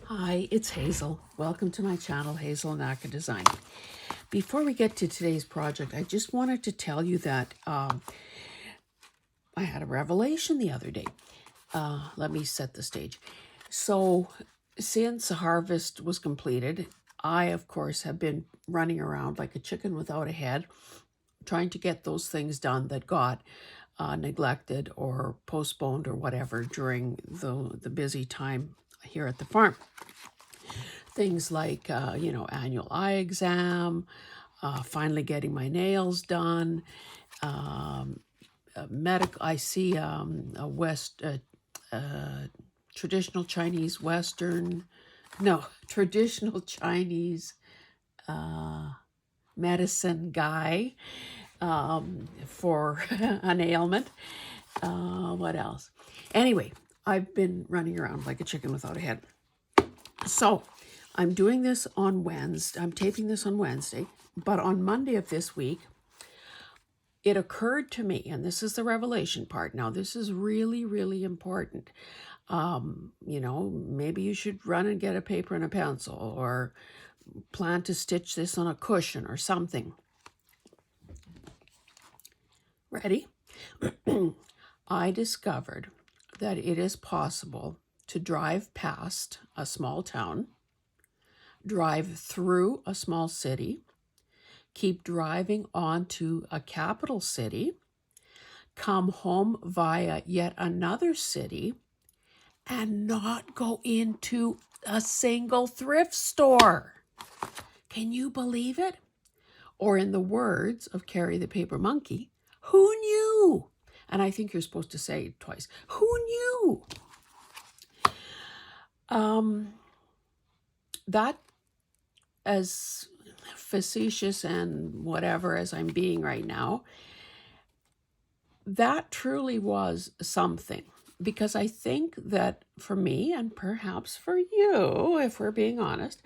Hi, it's Hazel. Welcome to my channel, Hazel Naka Design. Before we get to today's project, I just wanted to tell you that I had a revelation the other day. Let me set the stage. So, since harvest was completed, I, of course, have been running around like a chicken without a head, trying to get those things done that got neglected or postponed or whatever during the busy time here at the farm. Things like, annual eye exam, finally getting my nails done, I see traditional Chinese Western, no, traditional Chinese medicine guy for an ailment. What else? Anyway, I've been running around like a chicken without a head. So I'm doing this on Wednesday. I'm taping this on Wednesday, but on Monday of this week, it occurred to me, and this is the revelation part. Now, this is really, really important. Maybe you should run and get a paper and a pencil or plan to stitch this on a cushion or something. Ready? I discovered that it is possible to drive past a small town, drive through a small city, keep driving on to a capital city, come home via yet another city, and not go into a single thrift store. Can you believe it? Or in the words of Carrie the Paper Monkey, who knew? And I think you're supposed to say it twice. Who knew? That, as facetious and whatever as I'm being right now, that truly was something. Because I think that for me, and perhaps for you, if we're being honest,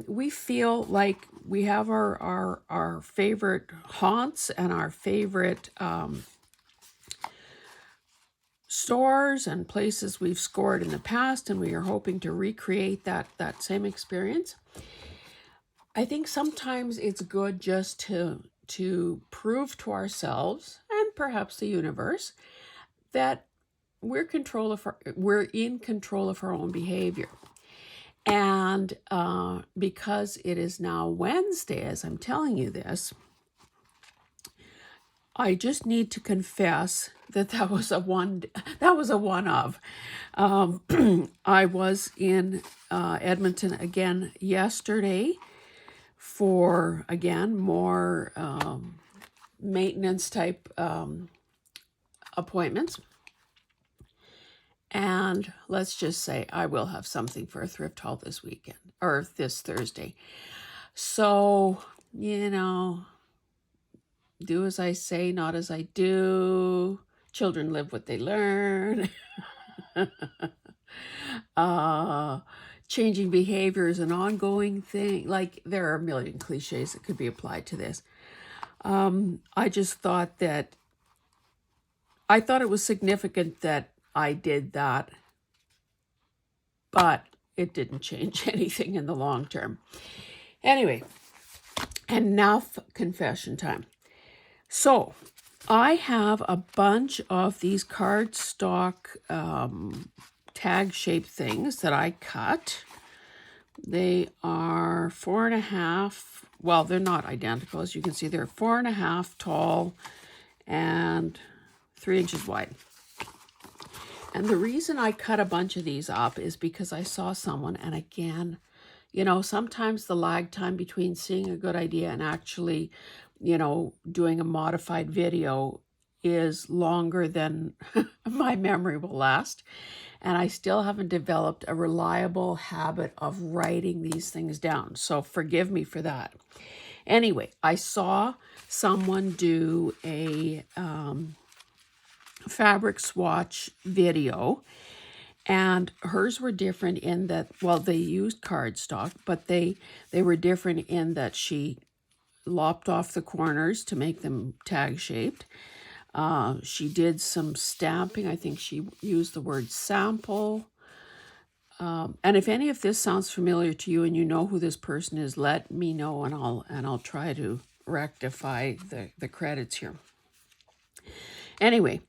we feel like we have our favorite haunts and our favorite stores and places we've scored in the past, and we are hoping to recreate that same experience. I think sometimes it's good just to prove to ourselves and perhaps the universe that we're in control of our own behavior. And because it is now Wednesday, as I'm telling you this, I just need to confess that was a one of. I was in Edmonton again yesterday for, again, more maintenance type appointments. And let's just say I will have something for a thrift haul this weekend, or this Thursday. So, do as I say, not as I do. Children live what they learn. Changing behavior is an ongoing thing. Like, there are a million cliches that could be applied to this. I just thought that, I thought it was significant that I did that, but it didn't change anything in the long term. Anyway, and now confession time. So I have a bunch of these cardstock tag-shaped things that I cut. They are 4.5. Well, they're not identical. As you can see, they're 4.5 tall and 3 inches wide. And the reason I cut a bunch of these up is because I saw someone, and again, sometimes the lag time between seeing a good idea and actually, doing a modified video is longer than my memory will last. And I still haven't developed a reliable habit of writing these things down. So forgive me for that. Anyway, I saw someone do a fabric swatch video, and hers were different in that, well, they used cardstock, but they were different in that she lopped off the corners to make them tag shaped. She did some stamping. I think she used the word sample. And if any of this sounds familiar to you and you know who this person is, let me know, and I'll try to rectify the credits here. Anyway,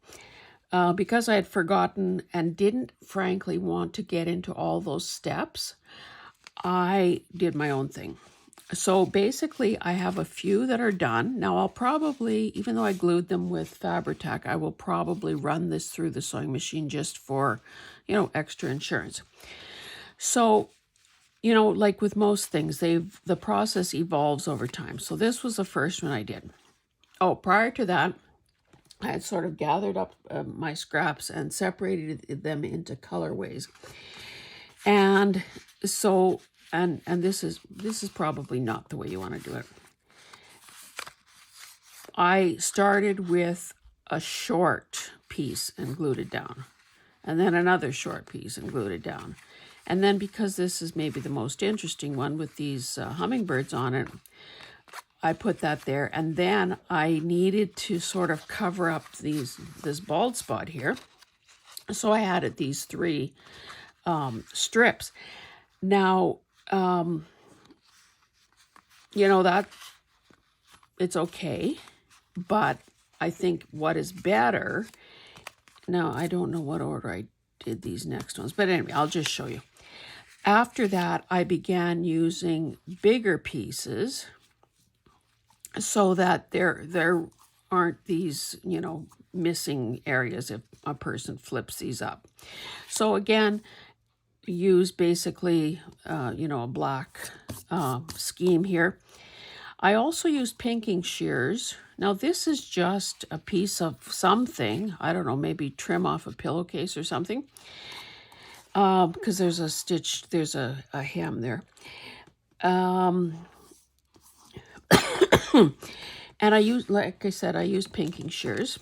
because I had forgotten and didn't frankly want to get into all those steps, I did my own thing. So basically, I have a few that are done. Now I'll probably, even though I glued them with Fabri-Tac, I will probably run this through the sewing machine just for, extra insurance. So, like with most things, the process evolves over time. So this was the first one I did. Oh, prior to that, I had sort of gathered up my scraps and separated them into colorways. And so, and this is probably not the way you want to do it. I started with a short piece and glued it down, and then another short piece and glued it down. And then, because this is maybe the most interesting one with these hummingbirds on it, I put that there. And then I needed to sort of cover up this bald spot here. So I added these 3 strips. Now, that it's okay, but I think what is better, now I don't know what order I did these next ones, but anyway, I'll just show you. After that, I began using bigger pieces so that there aren't these, missing areas if a person flips these up. So again, use basically, a black scheme here. I also used pinking shears. Now this is just a piece of something. I don't know, maybe trim off a pillowcase or something. Because there's a stitch, there's a hem there. And I used, like I said, I used pinking shears.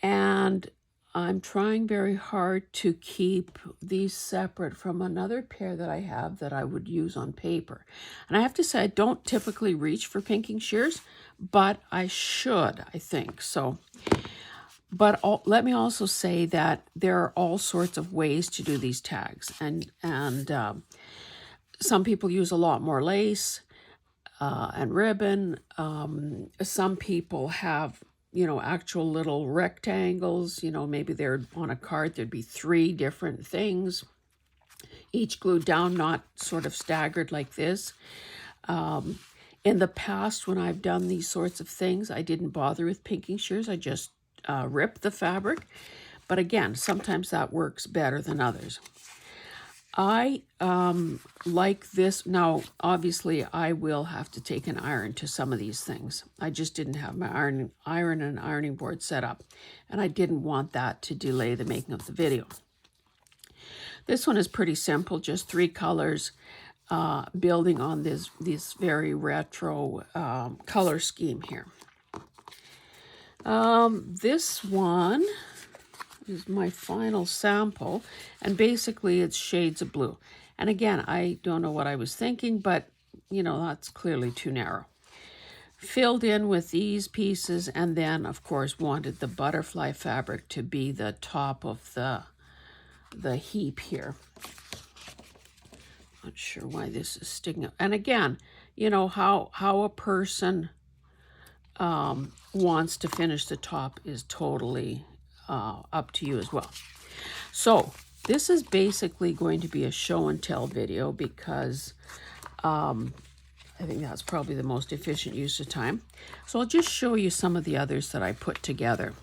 And I'm trying very hard to keep these separate from another pair that I have that I would use on paper. And I have to say, I don't typically reach for pinking shears, but I should, I think. So, but let me also say that there are all sorts of ways to do these tags. And some people use a lot more lace and ribbon. Some people have, actual little rectangles. Maybe they're on a card, there'd be 3 different things, each glued down, not sort of staggered like this. In the past, when I've done these sorts of things, I didn't bother with pinking shears. I just ripped the fabric. But again, sometimes that works better than others. I like this. Now, obviously, I will have to take an iron to some of these things. I just didn't have my iron and ironing board set up, and I didn't want that to delay the making of the video. This one is pretty simple, just 3 colors, building on this very retro color scheme here. This one is my final sample, and basically it's shades of blue. And again, I don't know what I was thinking, but that's clearly too narrow. Filled in with these pieces, and then of course wanted the butterfly fabric to be the top of the heap here. Not sure why this is sticking up. And again, how a person wants to finish the top is totally up to you as well. So this is basically going to be a show and tell video because I think that's probably the most efficient use of time. So I'll just show you some of the others that I put together.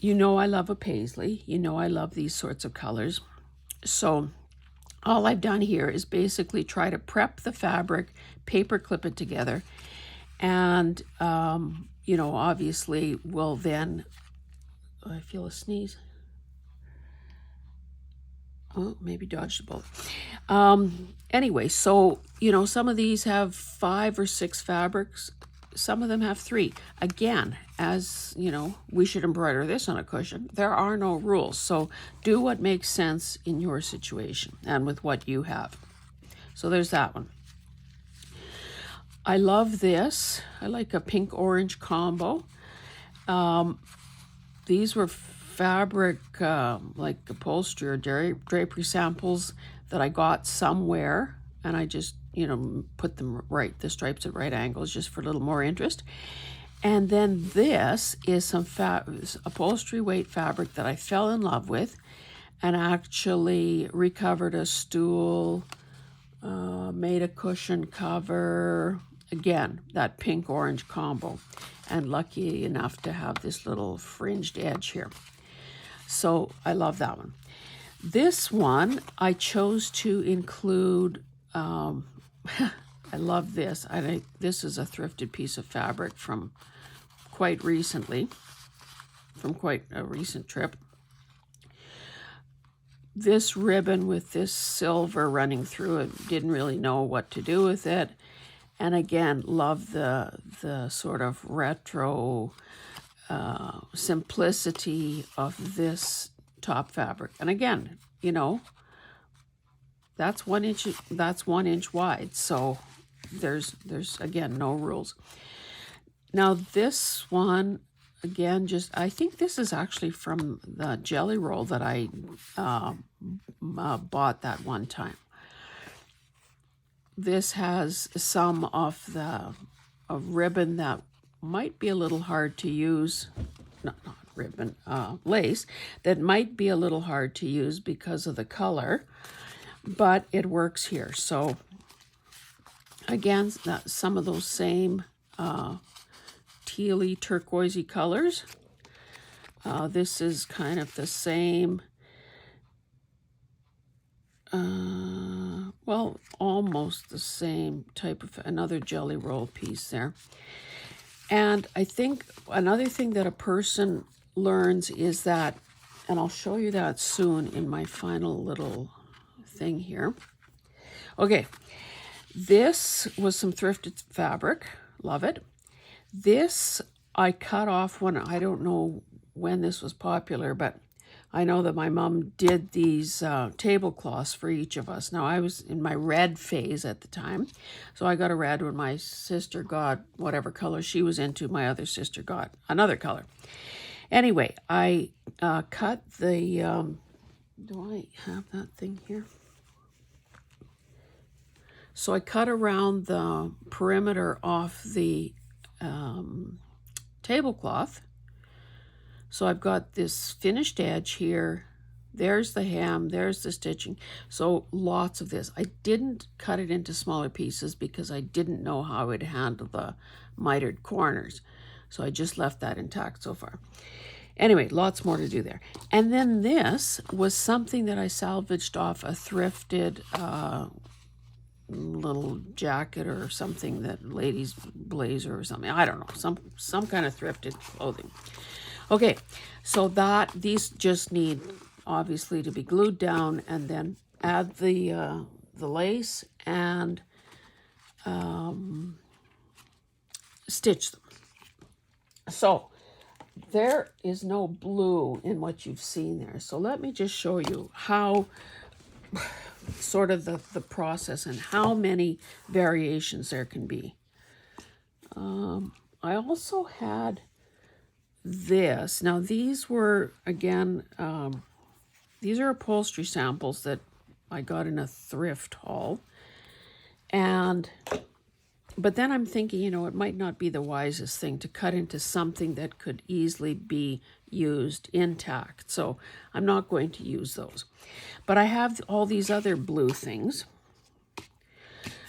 I love a paisley. I love these sorts of colors. So all I've done here is basically try to prep the fabric, paper clip it together, and obviously will then, I feel a sneeze. Oh, maybe dodged a bullet. Anyway, so, some of these have 5 or 6 fabrics. Some of them have 3. Again, as, we should embroider this on a cushion. There are no rules. So do what makes sense in your situation and with what you have. So there's that one. I love this. I like a pink-orange combo. These were fabric, like upholstery or drapery samples that I got somewhere, and I just, put them right, the stripes at right angles just for a little more interest. And then this is some upholstery weight fabric that I fell in love with and actually recovered a stool, made a cushion cover, again, that pink-orange combo, and lucky enough to have this little fringed edge here. So I love that one. This one I chose to include, I love this. This is a thrifted piece of fabric from quite recently, from quite a recent trip. This ribbon with this silver running through it, didn't really know what to do with it. And again, love the sort of retro simplicity of this top fabric. And again, that's 1 inch. That's 1 inch wide. So there's again no rules. Now this one, again, I think this is actually from the jelly roll that I bought that one time. This has some of the ribbon that might be a little hard to use, not ribbon, lace, that might be a little hard to use because of the color, but it works here. So again, some of those same tealy, turquoisey colors. This is kind of the same, well, almost the same type of, another jelly roll piece there. And I think another thing that a person learns is that, and I'll show you that soon in my final little thing here. Okay, this was some thrifted fabric. Love it. This I cut off when, I don't know when this was popular, but I know that my mom did these tablecloths for each of us. Now, I was in my red phase at the time, so I got a red when my sister got whatever color she was into. My other sister got another color. Anyway, I cut the, do I have that thing here? So I cut around the perimeter off the tablecloth. So I've got this finished edge here. There's the hem, there's the stitching. So lots of this. I didn't cut it into smaller pieces because I didn't know how I would handle the mitered corners. So I just left that intact so far. Anyway, lots more to do there. And then this was something that I salvaged off a thrifted little jacket or something, that ladies blazer or something. I don't know, some kind of thrifted clothing. Okay, so these just need obviously to be glued down, and then add the lace and stitch them. So there is no blue in what you've seen there. So let me just show you how sort of the process and how many variations there can be. I also had this. Now these were, again, these are upholstery samples that I got in a thrift haul. But then I'm thinking, it might not be the wisest thing to cut into something that could easily be used intact. So I'm not going to use those. But I have all these other blue things.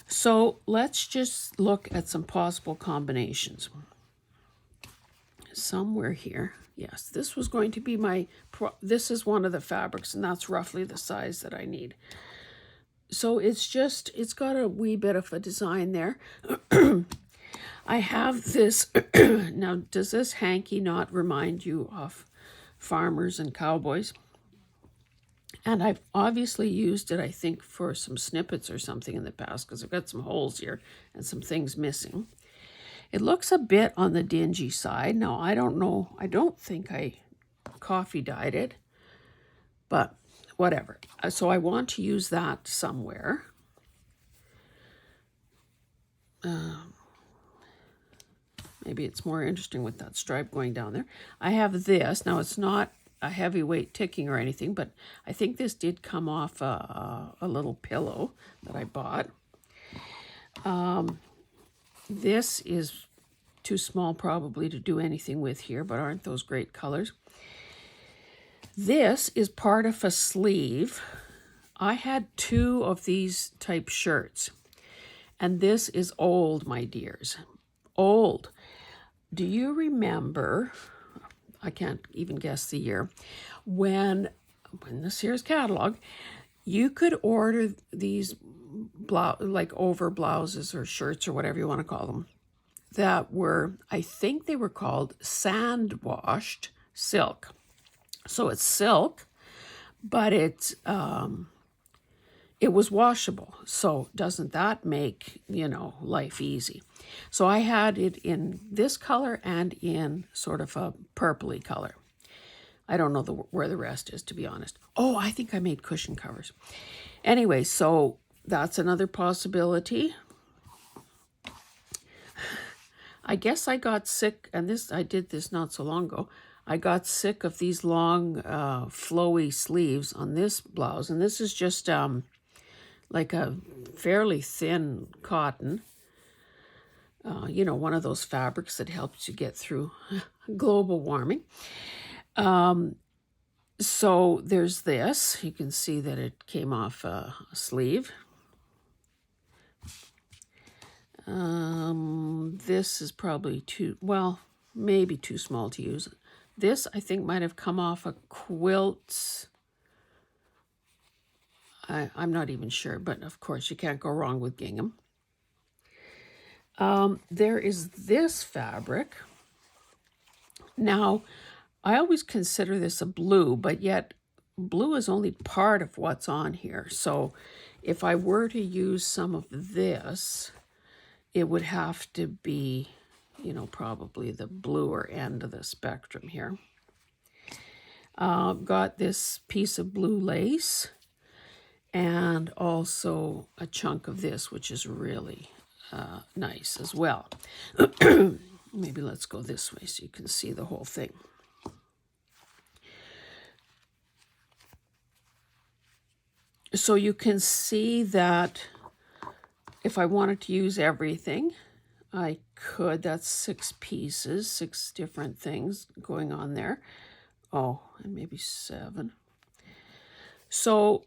So let's just look at some possible combinations. Somewhere here, yes, this was going to be this is one of the fabrics, and that's roughly the size that I need. So it's got a wee bit of a design there. I have this, now does this hanky not remind you of farmers and cowboys? And I've obviously used it, I think, for some snippets or something in the past, because I've got some holes here and some things missing. It looks a bit on the dingy side. Now, I don't know. I don't think I coffee dyed it, but whatever. So I want to use that somewhere. Maybe it's more interesting with that stripe going down there. I have this. Now, it's not a heavyweight ticking or anything, but I think this did come off a little pillow that I bought. This is too small probably to do anything with here, but aren't those great colors? This is part of a sleeve. I had 2 of these type shirts, and this is old, my dears. Old. Do you remember, I can't even guess the year, when this here's catalog, you could order these like over blouses or shirts or whatever you want to call them, that were, I think they were called sand washed silk. So it's silk, but it was washable. So doesn't that make, life easy? So I had it in this color and in sort of a purpley color. I don't know where the rest is, to be honest. Oh, I think I made cushion covers. Anyway, so that's another possibility. I guess I got sick, and I did this not so long ago. I got sick of these long, flowy sleeves on this blouse, and this is just like a fairly thin cotton. One of those fabrics that helps you get through global warming. So there's this. You can see that it came off a sleeve. This is probably maybe too small to use. This, I think, might have come off a quilt. I'm not even sure, but of course you can't go wrong with gingham. There is this fabric. Now, I always consider this a blue, but yet blue is only part of what's on here. So if I were to use some of this, it would have to be, probably the bluer end of the spectrum here. Got this piece of blue lace and also a chunk of this, which is really nice as well. Maybe let's go this way so you can see the whole thing. So you can see that if I wanted to use everything, I could. That's 6 pieces, 6 different things going on there. Oh, and maybe 7. So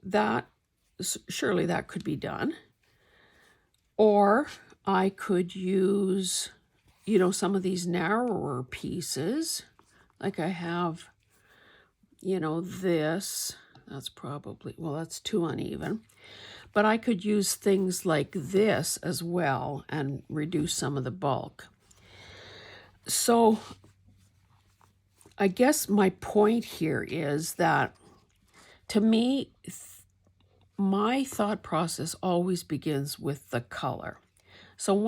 surely that could be done. Or I could use, some of these narrower pieces. Like I have, this. That's probably, that's too uneven. But I could use things like this as well and reduce some of the bulk. So I guess my point here is that, to me, my thought process always begins with the color. So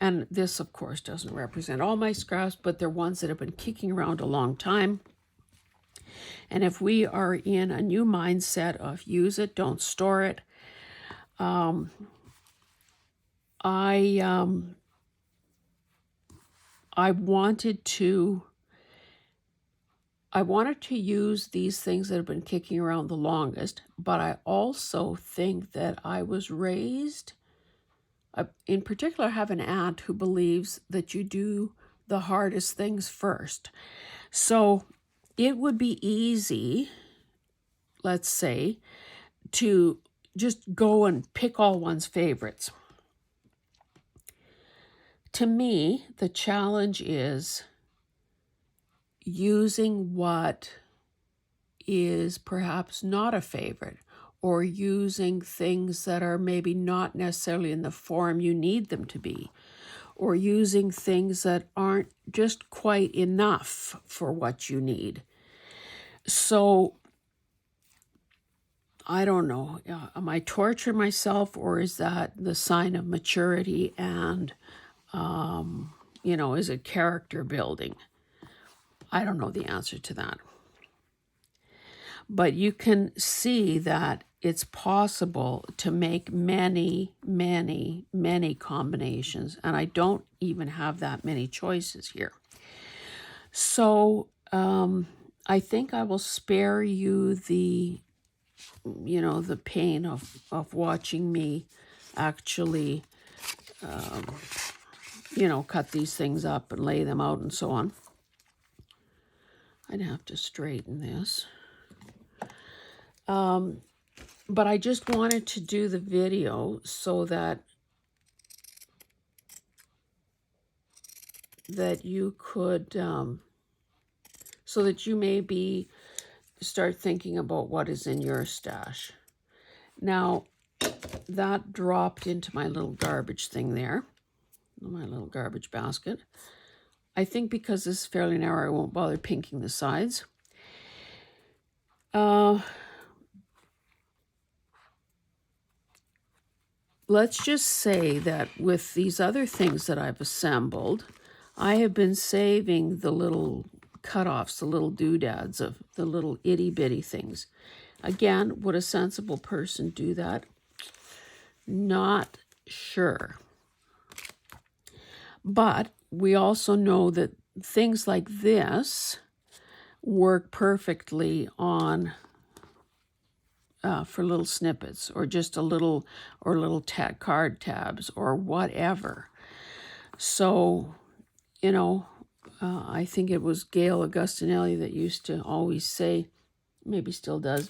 and this of course doesn't represent all my scraps, but they're ones that have been kicking around a long time. And if we are in a new mindset of use it, don't store it, I wanted to use these things that have been kicking around the longest, but I also think that I was raised, in particular, I have an aunt who believes that you do the hardest things first. So it would be easy, let's say, to just go and pick all one's favorites. To me, the challenge is using what is perhaps not a favorite, or using things that are maybe not necessarily in the form you need them to be, or using things that aren't just quite enough for what you need. So I don't know, am I torturing myself, or is that the sign of maturity and, is it character building? I don't know the answer to that. But you can see that it's possible to make many, many, many combinations, and I don't even have that many choices here. So I think I will spare you the, the pain of watching me actually, cut these things up and lay them out and so on. I'd have to straighten this. But I just wanted to do the video so that you could, so that you maybe start thinking about what is in your stash. Now, that dropped into my little garbage thing there, my little garbage basket. I think because this is fairly narrow, I won't bother pinking the sides. Let's just say that with these other things that I've assembled, I have been saving the little cutoffs, the little doodads of the little itty bitty things. Again, would a sensible person do that? Not sure. But we also know that things like this work perfectly on for little snippets, or just a little, or little card tabs or whatever. So, I think it was Gail Augustinelli that used to always say, maybe still does,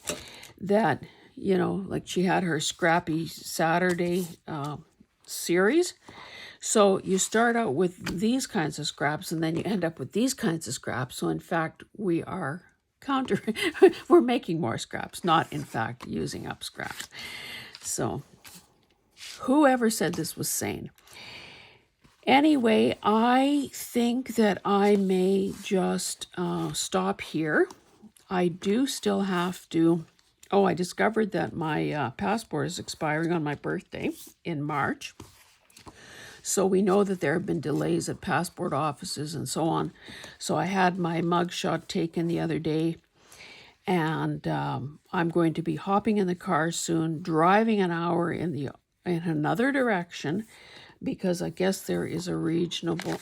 that, like she had her Scrappy Saturday series. So you start out with these kinds of scraps, and then you end up with these kinds of scraps. So in fact, we are we're making more scraps, not in fact using up scraps. So whoever said this was sane. Anyway, I think that I may just stop here. I do still have to, I discovered that my passport is expiring on my birthday in March. So we know that there have been delays at passport offices and so on. So I had my mugshot taken the other day, and I'm going to be hopping in the car soon, driving an hour in another direction, because I guess there is a regional, what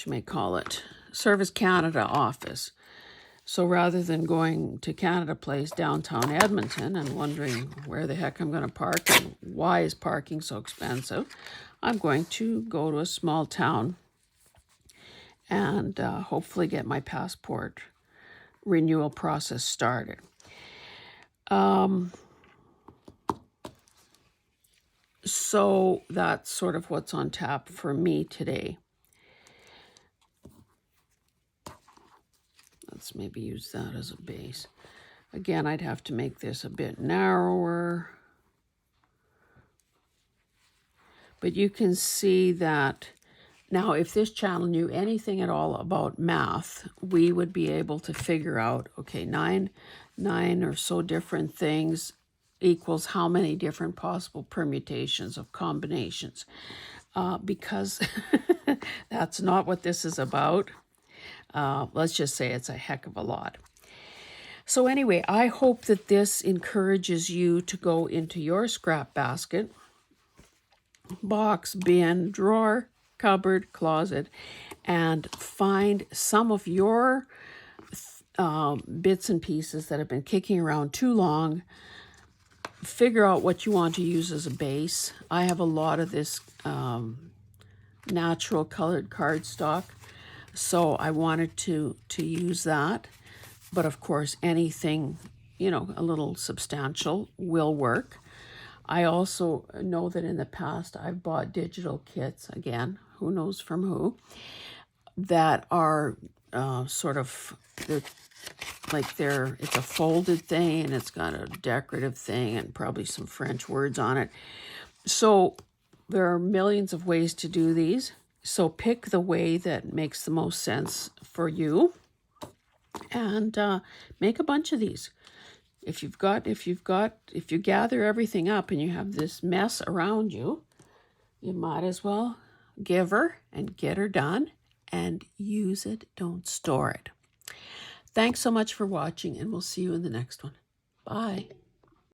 you may call it, Service Canada office. So rather than going to Canada Place downtown Edmonton and wondering where the heck I'm going to park and why is parking so expensive, I'm going to go to a small town and hopefully get my passport renewal process started. So that's sort of what's on tap for me today. Let's maybe use that as a base. Again, I'd have to make this a bit narrower. But you can see that now if this channel knew anything at all about math, we would be able to figure out, okay, nine or so different things equals how many different possible permutations of combinations. Because that's not what this is about. Let's just say it's a heck of a lot. So anyway, I hope that this encourages you to go into your scrap basket, box, bin, drawer, cupboard, closet, and find some of your bits and pieces that have been kicking around too long. Figure out what you want to use as a base. I have a lot of this natural colored cardstock, so I wanted to use that. But of course, anything, a little substantial will work. I also know that in the past I've bought digital kits, again, who knows from who, that are sort of, it's a folded thing and it's got a decorative thing and probably some French words on it. So there are millions of ways to do these. So pick the way that makes the most sense for you, and make a bunch of these. If you gather everything up and you have this mess around you, you might as well give her and get her done and use it. Don't store it. Thanks so much for watching, and we'll see you in the next one. Bye.